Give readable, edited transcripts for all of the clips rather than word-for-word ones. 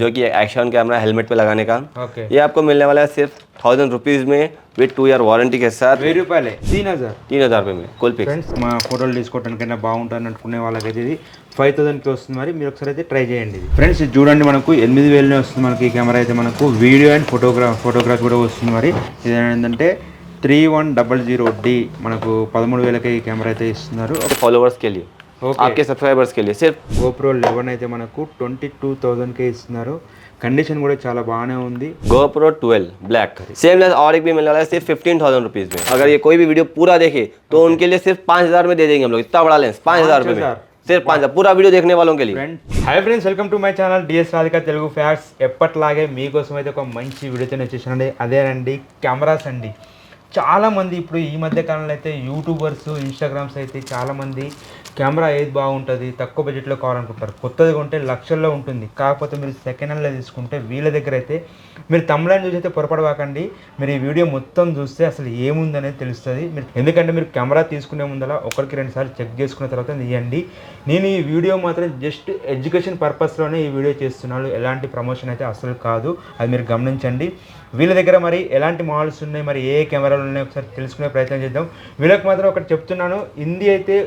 जो कि action camera helmet पे लगाने का। ఓకే ये आपको मिलने वाला है सिर्फ 1000 रुपीज़ में विथ 2 ईयर वारंटी के साथ। 1000 రూపాయలే 3000 3000 रुपये में कुल पिक्स। ఫ్రెండ్స్ మా ఫోటోలు తీసుకోవడానికైనా బాగుంటుంది అనుకునే వాళ్ళకైతే ఇది 5000కి వస్తుంది. మరి మీరు ఒకసారి అయితే ట్రై చేయండి ఇది. ఫ్రెండ్స్ ఇది చూడండి, మనకు 8000 వస్తుంది మనకి ఈ కెమెరా అయితే. మనకు వీడియో అండ్ ఫోటోగ్రాఫ్ కూడా వస్తుంది. మరి ఇది ఏంటంటే 3100D మనకు 13,000కి ఈ కెమెరా అయితే ఇస్తున్నారు. फॉलोवर्स के लिए, ఓకే आपके सब्सक्राइबर्स के लिए सिर्फ GoPro 11 అయితే మనకు 22,000కే ఇస్తున్నారు. కండిషన్ కూడా చాలా బాగానే ఉంది. GoPro 12 ब्लैक सेम लेंस और एक भी मिलने वाला है सिर्फ 15,000 रुपीज़ में। अगर ये कोई भी वीडियो पूरा देखे तो उनके लिए सिर्फ 5000 में दे देंगे हम लोग। इतना बड़ा लेंस 5000 रुपये में, सिर्फ 5000 पूरा वीडियो देखने वालों के लिए। Hi friends, welcome to my channel DS Radhika Telugu facts. ఎప్పట్లాగే మీకోసం అయితే ఒక మంచి వీడియోతో వచ్చేసానండి. అదేనండి కెమెరాస్ అండి. చాలామంది ఇప్పుడు ఈ మధ్య కాలంలో అయితే యూట్యూబర్స్, ఇన్స్టాగ్రామ్స్ అయితే చాలామంది కెమెరా ఏది బాగుంటుంది, తక్కువ బడ్జెట్లో కావాలనుకుంటారు. కొత్తది కొంటే లక్షల్లో ఉంటుంది. కాకపోతే మీరు సెకండ్ హ్యాండ్లో తీసుకుంటే వీళ్ళ దగ్గర అయితే మీరు తమిళనాడు చూసి అయితే పొరపడవాకండి. మీరు ఈ వీడియో మొత్తం చూస్తే అసలు ఏముందనేది తెలుస్తుంది. మీరు ఎందుకంటే మీరు కెమెరా తీసుకునే ముందర ఒకరికి 2 సార్లు చెక్ చేసుకున్న తర్వాత తీయండి. నేను ఈ వీడియో మాత్రం జస్ట్ ఎడ్యుకేషన్ పర్పస్లోనే ఈ వీడియో చేస్తున్నాను. ఎలాంటి ప్రమోషన్ అయితే అసలు కాదు, అది మీరు గమనించండి. వీళ్ళ దగ్గర మరి ఎలాంటి మోడల్స్ ఉన్నాయి, మరి ఏ కెమెరాలు ఉన్నాయి ఒకసారి తెలుసుకునే ప్రయత్నం చేద్దాం. వీళ్ళకి మాత్రం ఒకటి చెప్తున్నాను,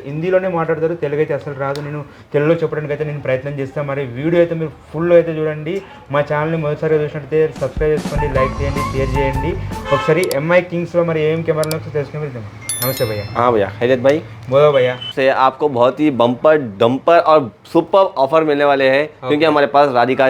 హిందీలోనే మాట్లాడతారు, తెలుగు అయితే అసలు రాదు. నేను తెలుగులో చెప్పడానికి అయితే నేను ప్రయత్నం చేస్తాను. మరి వీడియో అయితే మీరు ఫుల్ అయితే చూడండి. మా ఛానల్ని మొదటిసారిగా చూసినట్టయితే సబ్స్క్రైబ్ చేసుకోండి, లైక్ చేయండి, షేర్ చేయండి. ఒకసారి ఎంఐ కింగ్స్లో మరి ఏం కెమెరాలో ఒకసారి తెలుసుకుని వెళ్దాం. नमस्ते भैया। हाँ भैया, खैरियत भाई। बोलो भैया। से आपको बहुत ही बम्पर डंपर और सुपर ऑफर मिलने वाले हैं, क्योंकि हमारे पास राधिका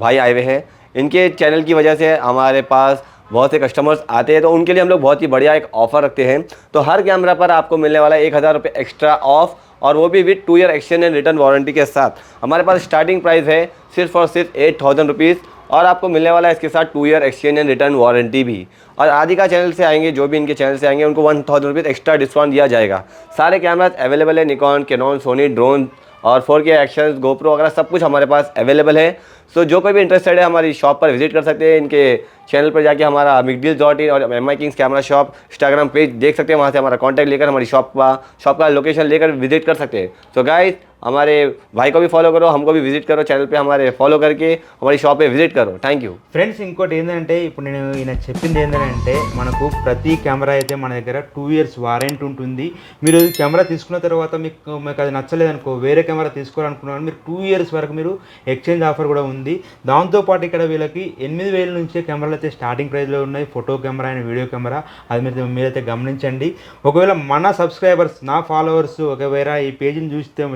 भाई आए हुए हैं। इनके चैनल की वजह से हमारे पास बहुत से कस्टमर्स आते हैं, तो उनके लिए हम लोग बहुत ही बढ़िया एक ऑफ़र रखते हैं। तो हर कैमरा पर आपको मिलने वाला है 1000 रुपये एक्स्ट्रा ऑफ, और वो भी with 2 year exchange and return warranty के साथ। हमारे पास स्टार्टिंग प्राइस है सिर्फ और सिर्फ 8000 रुपीज़, और आपको मिलने वाला है इसके साथ 2 year exchange and return warranty भी। और राधिका चैनल से आएंगे, जो भी इनके चैनल से आएंगे उनको 1000 रुपीज़ एक्स्ट्रा डिस्काउंट दिया जाएगा। सारे कैमराज अवेलेबल है, निकॉन, कैनन, सोनी, ड्रोन और 4K एक्शन, GoPro वगैरह सब कुछ हमारे पास अवेलेबल है। सो जो कोई भी इंटरेस्टेड है हमारी शॉप पर विजिट कर सकते हैं। इनके चैनल पर जाके हमारा mcdeals.in और MI Kings camera shop Instagram page देख सकते हैं। वहाँ से हमारा कॉन्टैक्ट लेकर हमारी शॉप का लोकेशन लेकर विजिट कर सकते हैं। तो गाइस, हमारे भाई को भी फॉलो करो, हमको भी विजिट करो, चैनल पे हमारे फॉलो करके हमारी शॉप पे विजिट करो। Thank you friends. ఇంకోటి ఏంటంటే ఇప్పుడు నేను ఈయన చెప్పింది ఏంటంటే మనకు ప్రతి కెమెరా అయితే మన దగ్గర 2 ఇయర్స్ వారంటీ ఉంటుంది. మీరు కెమెరా తీసుకున్న తర్వాత మీకు అది నచ్చలేదనుకో, వేరే కెమెరా తీసుకోవాలనుకున్నాను, మీరు 2 ఇయర్స్ వరకు మీరు ఎక్స్చేంజ్ ఆఫర్ కూడా ఉంది. దాంతోపాటు ఇక్కడ వీళ్ళకి 8000 నుంచే కెమెరాలు అయితే స్టార్టింగ్ ప్రైస్లో ఉన్నాయి. Photo camera and video camera, అది మీరైతే గమనించండి. ఒకవేళ మన సబ్స్క్రైబర్స్, నా ఫాలోవర్స్ ఒకవేళ ఈ పేజీని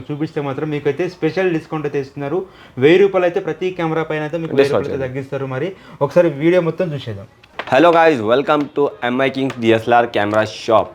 చూపిస్తే మాత్రం మీకు అయితే స్పెషల్ డిస్కౌంట్ అయితే ఇస్తున్నారు. 1000 రూపాయలు అయితే ప్రతి కెమెరా పైన అయితే మీకు 1000 రూపాయలు తగ్గిస్తారు. మరి ఒకసారి వీడియో మొత్తం చూసేద్దాం. Hello guys, welcome to MI Kings DSLR camera shop.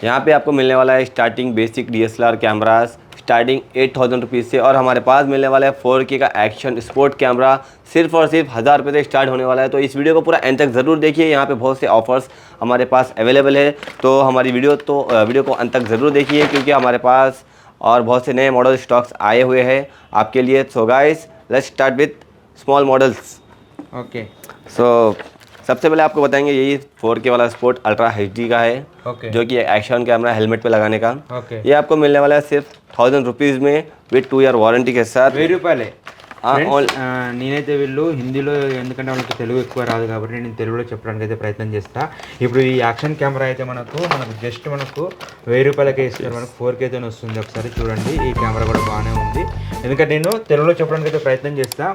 यहाँ पे आपको मिलने वाला है starting basic DSLR cameras starting 8000 rupees से, और हमारे पास मिलने वाला है 4K का एक्शन स्पोर्ट कैमरा सिर्फ और सिर्फ 1000 रुपये से स्टार्ट होने वाला है। तो इस वीडियो को पूरा एंड तक ज़रूर देखिए, यहाँ पे बहुत से ऑफर्स हमारे पास अवेलेबल है। तो हमारी वीडियो को अंत तक ज़रूर देखिए, क्योंकि हमारे पास और बहुत से नए मॉडल स्टॉक्स आए हुए हैं आपके लिए। So guys, let's start with small models. Okay, so सबसे पहले आपको बताएंगे, यही 4K वाला स्पोर्ट अल्ट्रा HD का है, ओके, जो कि एक्शन कैमरा हेलमेट पे लगाने का। ओके। ये आपको मिलने वाला है सिर्फ 1000 रुपीज़ में विथ 2 ईयर वारंटी के साथ। 1000 రూపాయలే. हाँ, నేనైతే వీళ్ళు హిందీలో, ఎందుకంటే వాళ్ళకి తెలుగు ఎక్కువ రాదు కాబట్టి నేను తెలుగులో చెప్పడానికి అయితే ప్రయత్నం చేస్తా. ఇప్పుడు ఈ యాక్షన్ కెమెరా అయితే మనకు జస్ట్ 1000 రూపాయలకే ఇస్తారు. మనకు 4K తోనే వస్తుంది. ఒకసారి చూడండి, ఈ కెమెరా కూడా బాగానే ఉంది. ఎందుకంటే నేను తెలుగులో చెప్పడానికి అయితే ప్రయత్నం చేస్తా.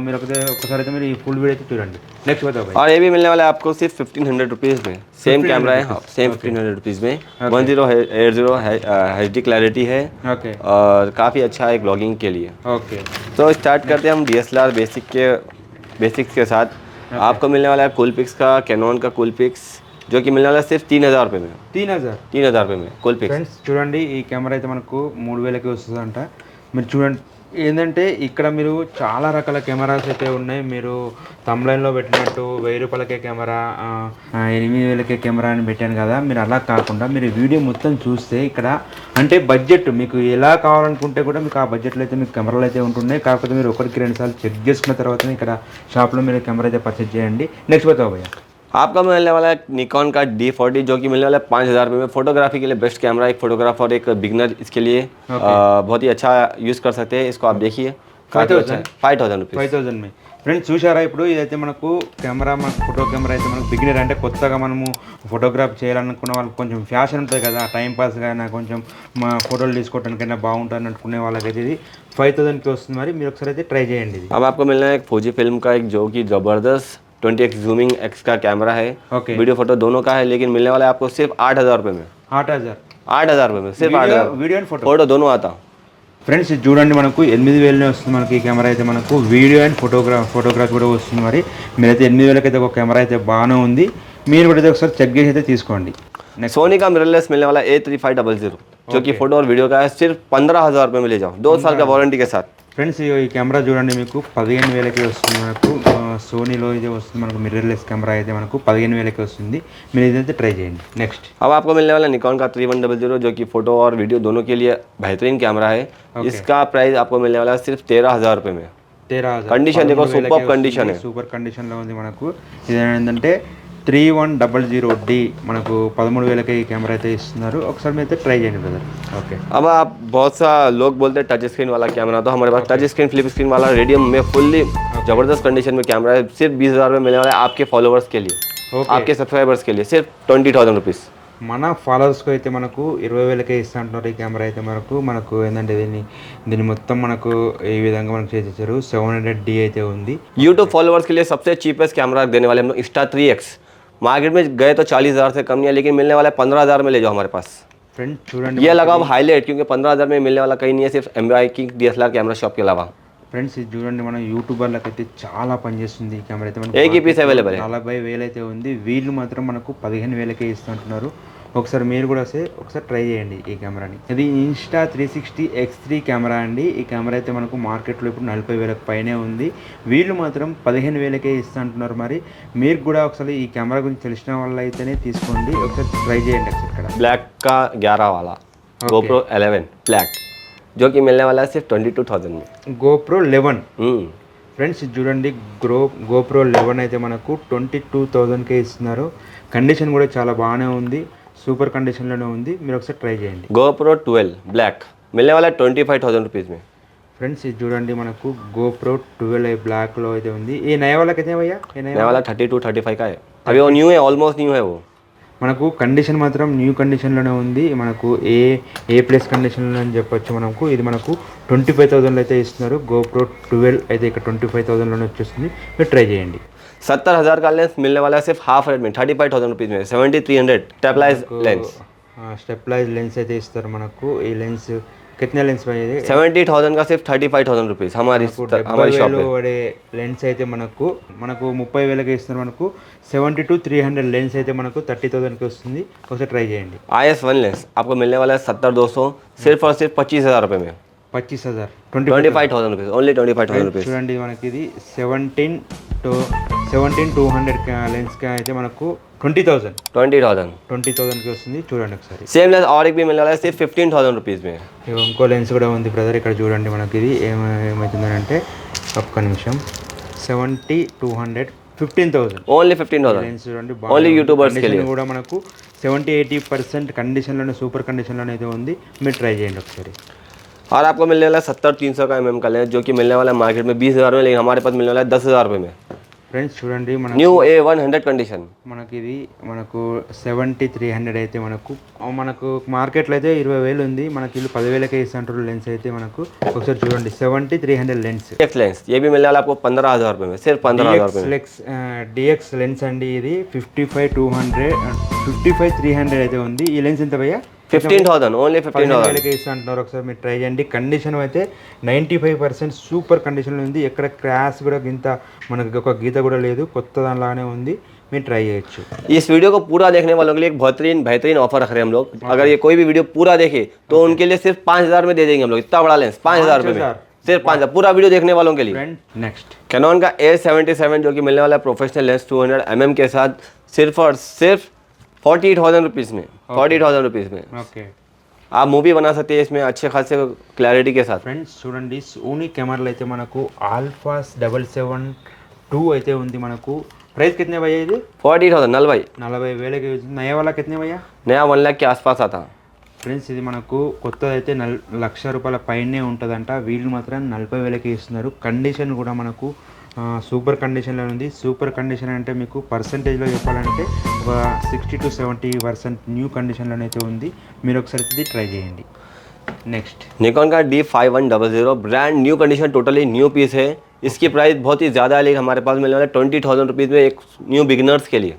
మీరు ఒకసారి అయితే మీరు ఈ ఫుల్ వీడియో అయితే చూడండి. నెక్స్ట్ बताओ। और ये भी मिलने वाला है आपको सिर्फ 1500 रुपीज़ में। सेम कैमरा है, हाँ, सेम 1500 रुपीज़ में। 1080 HD क्लैरिटी है, ओके, और काफ़ी अच्छा है ब्लॉगिंग के लिए। ओके। तो स्टार्ट करते हैं हम DSLR बेसिक्स के साथ। आपको मिलने वाला है कूलपिक्स का, कैनन का कूलपिक्स, जो कि मिलने वाला है सिर्फ 3000 रुपये में। 3000 रुपये में कूलपिक्स। ఫ్రెండ్స్ చూడండి, ఈ కెమెరా అయితే మనకు 3000కి వస్తుందంట. మీరు చూడండి, ఏంటంటే ఇక్కడ మీరు చాలా రకాల కెమెరాస్ అయితే ఉన్నాయి. మీరు తమ్లైన్లో పెట్టినట్టు 1000 రూపాయలకే కెమెరా, 8000కే కెమెరా అని పెట్టాను కదా, మీరు అలా కాకుండా మీరు వీడియో మొత్తం చూస్తే ఇక్కడ అంటే బడ్జెట్ మీకు ఎలా కావాలనుకుంటే కూడా మీకు ఆ బడ్జెట్లో అయితే మీకు కెమెరాలు అయితే ఉంటున్నాయి. కాకపోతే మీరు ఒకరికి 2 సార్లు చెక్ చేసుకున్న తర్వాత ఇక్కడ షాప్లో మీరు కెమెరా అయితే పర్చేజ్ చేయండి. నెక్స్ట్ बताओ भैया। आपका मिलने वाला है निकॉन का D40, जो कि मिलने वाला है 5000 रुपये में। फोटोग्राफी के लिए बेस्ट कैमरा, एक फोटोग्राफर, एक बिगनर इसके लिए बहुत ही अच्छा यूज़ कर सकते हैं। इसको आप देखिए, काफ़ी अच्छा है 5000 रुपीज़ 5000 में ఫ్రెండ్స్ చూసారా ఇప్పుడు ఇదైతే మనకు కెమెరా మనకు ఫోటో కెమెరా అయితే మనకు బిగినర్ అంటే కొత్తగా మనము ఫోటోగ్రాఫ్ చేయాలనుకున్న వాళ్ళకి కొంచెం ఫ్యాషన్ ఉంటుంది కదా టైం పాస్గా అయినా కొంచెం మా ఫోటోలు తీసుకోవడానికైనా బాగుంటుంది అనుకునే వాళ్ళకైతే ఇది 5000కి వస్తుంది మరి మీరు ఒకసారి అయితే ట్రై చేయండి ఇది अब आपको मिलना है एक फौजी फिल्म का एक जो कि ज़बरदस्त 20x जूमिंग एक्स का कैमरा है ओके वीडियो फोटो दोनों का है लेकिन मिलने वाला है आपको सिर्फ 8000 रुपये में 8000 8000 रुपये में सिर्फ 8000 వీడియో అండ్ ఫోటో फोटो दोनों आता ఫ్రెండ్స్ ఇది చూడండి మనకు 8000 వస్తుంది మనకి ఈ కెమెరా అయితే మనకు వీడియో అండ్ ఫోటోగ్రాఫ్ కూడా వస్తుంది మరి మీరైతే 8000 అయితే ఒక కెమెరా అయితే బాగానే ఉంది మీరు కూడా అయితే ఒకసారి చెక్ చేసి అయితే తీసుకోండి सोनी का मिररलेस मिलने वाला A3500 जो कि फोटो और वीडियो का है सिर्फ 15000 रुपये में ले जाओ 2 साल का वारंटी के साथ ఫ్రెండ్స్ ఈ కెమెరా చూడండి మీకు 15000కి వస్తుంది మనకు సోనీలో ఇది వస్తుంది మనకు మిర్రర్లెస్ కెమెరా అయితే మనకు 15000కి వస్తుంది మీరు ఇదైతే ట్రై చేయండి నెక్స్ట్ अब आपको मिलने वाला निकॉन का 3100 जो कि फोटो और वीडियो दोनों के लिए बेहतरीन कैमरा है इसका प्राइस आपको मिलने वाला है सिर्फ 13000 रुपये में 13000 कंडीशन देखो सुपर कंडीशन है సూపర్ కండిషన్లో ఉంది మనకు ఇది ఏంటంటే 3100D మనకు 13000కి ఈ కెమెరా అయితే ఇస్తున్నారు ఒకసారి మీరు అయితే ట్రై చేయండి బ్రదర్ ఓకే अब आप बहुत सा लोग बोलते हैं टच स्क्रीन वाला कैमरा तो हमारे पास टच स्क्रीन फ्लिप स्क्रीन वाला रेडियम में फुल्ली ज़बरदस्त कंडीशन में कैमरा है सिर्फ 20000 में मिलने वाला है आपके फॉलोवर्स के लिए आपके सब्सक्राइबर्स के लिए सिर्फ 20000 रुपीज़ మన ఫాలోవర్స్కి అయితే మనకు 20000కే ఇస్తా అంటున్నారు ఈ కెమెరా అయితే మనకు ఏంటంటే దీన్ని మొత్తం మనకు ఈ విధంగా మనకు చేసేసారు 700D అయితే ఉంది यूट्यूब फॉलोवर्स के लिए सबसे चीपेस्ट कैमरा देने वाले हम लोग Insta3X मार्केट में गए तो 40000 से कम नहीं है लेकिन मिलने वाला है 15000 में ले जाओ हमारे पास ఫ్రెండ్ చూడండి ये लगाओ हाईलाइट क्योंकि 15000 में मिलने वाला कहीं नहीं है सिर्फ MI की DSLR कैमरा शॉप के अलावा ఫ్రెండ్స్ ఇది చూడండి మన యూట్యూబర్లకు అయితే చాలా పనిచేస్తుంది ఈ కెమెరా అయితే एक ही पीस अवेलेबल है 40000 అయితే ఉంది వీళ్ళు మాత్రం మనకు 15000కే ఇస్తుంటున్నారు ఒకసారి మీరు కూడా ఒకసారి ట్రై చేయండి ఈ కెమెరాని ఇది Insta360 X3 కెమెరా అండి ఈ కెమెరా అయితే మనకు మార్కెట్లో ఇప్పుడు 40000కి పైనే ఉంది వీళ్ళు మాత్రం 15000కే ఇస్తుంటున్నారు మరి మీరు కూడా ఒకసారి ఈ కెమెరా గురించి తెలిసిన వాళ్ళు అయితేనే తీసుకోండి ఒకసారి ట్రై చేయండి ఇక్కడ ब्लैक का 11 वाला GoPro 11 ब्लैक जो कि मिलने वाला है सिर्फ 22000 में GoPro 11 ఫ్రెండ్స్ ఇది చూడండి GoPro 11 అయితే మనకు 22000కే ఇస్తున్నారు కండిషన్ కూడా చాలా బాగానే ఉంది సూపర్ కండిషన్లోనే ఉంది మీరు ఒకసారి ట్రై చేయండి GoPro 12 ब्लैक मिलने वाला है 25000 रुपीज़ में ఫ్రెండ్స్ ఇది చూడండి మనకు GoPro 12 బ్లాక్లో అయితే ఉంది ఈ నయా वाला कितने भैया ये नया वाला 32-35 का है अभी वो न्यू है ऑलमोस्ट न्यू है वो మనకు కండిషన్ మాత్రం న్యూ కండిషన్లోనే ఉంది మనకు ఏ ప్లస్ కండిషన్లో అని చెప్పొచ్చు మనకు ఇది మనకు 25000 అయితే ఇస్తున్నారు GoPro 12 అయితే ఇక్కడ 25000లోనే వచ్చేస్తుంది మీరు ట్రై చేయండి 70000 का लेंस मिलने वाला है सिर्फ हाफ रेट में 35000 रुपीज़ में 7300 स्टेबलाइज लेंस స్టెప్లైజ్ లెన్స్ అయితే ఇస్తారు మనకు ఈ లెన్స్ कितने లెన్స్ भाई ఇది 70000 का सिर्फ 35000 रुपीज़ हमारी शॉप पे వాడే లెన్స్ అయితే మనకు 30000కి ఇస్తున్నారు మనకు 72-300 లెన్స్ అయితే మనకు 30000కి వస్తుంది ఒకసారి ట్రై చేయండి IS1 लेंस आपको मिलने वाला है 70200 सिर्फ और सिर्फ 25000 रुपये में 25000 25,000 रुपीज़ ओनली 25,000 रुपीज़ చూడండి మనకి ఇది 17200 లెన్స్కి అయితే మనకు 20000 20,000 వస్తుంది చూడండి ఒకసారి सेम लेंस और एक भी मिलने वाला है सिर्फ 15,000 रुपीज़ में ఇంకో లెన్స్ కూడా ఉంది బ్రదర్ ఇక్కడ చూడండి మనకి ఇది ఏమవుతుందంటే ఒక్క నిమిషం 70200 15,000 ओनली 15,000 లెన్స్ చూడండి ओनली यूट्यूबर्स के लिए కూడా మనకు 70-80% కండిషన్లోనే సూపర్ కండిషన్లోనే అయితే ఉంది మీరు ట్రై చేయండి ఒకసారి और आपको मिलने वाला है 70-300 का mm का लेंस जो कि मिलने वाला है मार्केट में 20,000 में लेकिन हमारे पास मिलने वाला है 10,000 रुपये में ఫ్రెండ్స్ చూడండి మన न्यू A100 कंडीशन మనకి ఇది మనకు 7300 అయితే మనకు మార్కెట్లో అయితే 20000 ఉంది మనకి వీళ్ళు 10000కే ఇస్తుంటారు లెన్స్ అయితే మనకు ఒకసారి చూడండి 7300 లెన్స్ DX लेंस ये भी मिलने वाला आपको 15,000 रुपये में सिर्फ 15,000 रुपये में DX లెన్స్ అండి ఇది 55300 అయితే ఉంది ఈ లెన్స్ ఎంత భయ్యా 15,000 ఓన్లీ 15,000 ఇస్తా అంటున్నారు ఒకసారి మీరు ట్రై చేయండి కండిషన్ అయితే 95% సూపర్ కండిషన్లో ఉంది ఎక్కడ క్రాష్ కూడా గింత మనకి ఒక గీత కూడా లేదు కొత్త దానిలానే ఉంది మీరు ట్రై చేయొచ్చు इस वीडियो को पूरा देखने वालों के लिए एक बेहतरीन ऑफर रख रहे हैं हम लोग अगर ये कोई भी वीडियो पूरा देखे तो उनके लिए सिर्फ 5,000 में दे देंगे हम लोग इतना बड़ा लेंस 5,000 रुपये में सिर्फ 5,000 पूरा वीडियो देखने वालों के लिए नेक्स्ट कैनन का A77 जो कि मिलने वाला है प्रोफेशनल लेंस 200 mm के साथ सिर्फ और सिर्फ 48,000 रुपीज़ में 40,000 रुपीज़ में ఓకే आप मूवी बना सकते हैं इसमें अच्छे खासे क्लैरिटी के साथ ఫ్రెండ్స్ చూడండి సోనీ కెమెరాలో అయితే మనకు ఆల్ఫా 772 అయితే ఉంది మనకు ప్రైస్ कितने भैया ఇది 40,000 नल भाई 40000 के नया वाला कितने भैया नया 1 लाख के आसपास आता ఫ్రెండ్స్ ఇది మనకు కొత్తదైతే 1,00,000 రూపాయల పైనే ఉంటుందంట. వీళ్ళు మాత్రం 40,000కి ఇస్తున్నారు. కండిషన్ కూడా మనకు సూపర్ కండిషన్లో ఉంది. సూపర్ కండిషన్ అంటే మీకు పర్సంటేజ్లో చెప్పాలంటే ఒక 60 to 70% న్యూ కండిషన్లోనైతే ఉంది. మీరు ఒకసారి ఇది ట్రై చేయండి. नेक्स्ट निकॉन का D5100 brand new condition, totally new piece है. इसकी प्राइस बहुत ही ज़्यादा है, लेकिन हमारे पास मिलने वाला 20,000 रुपीज़ में एक न्यू बिगिनर्स के लिए.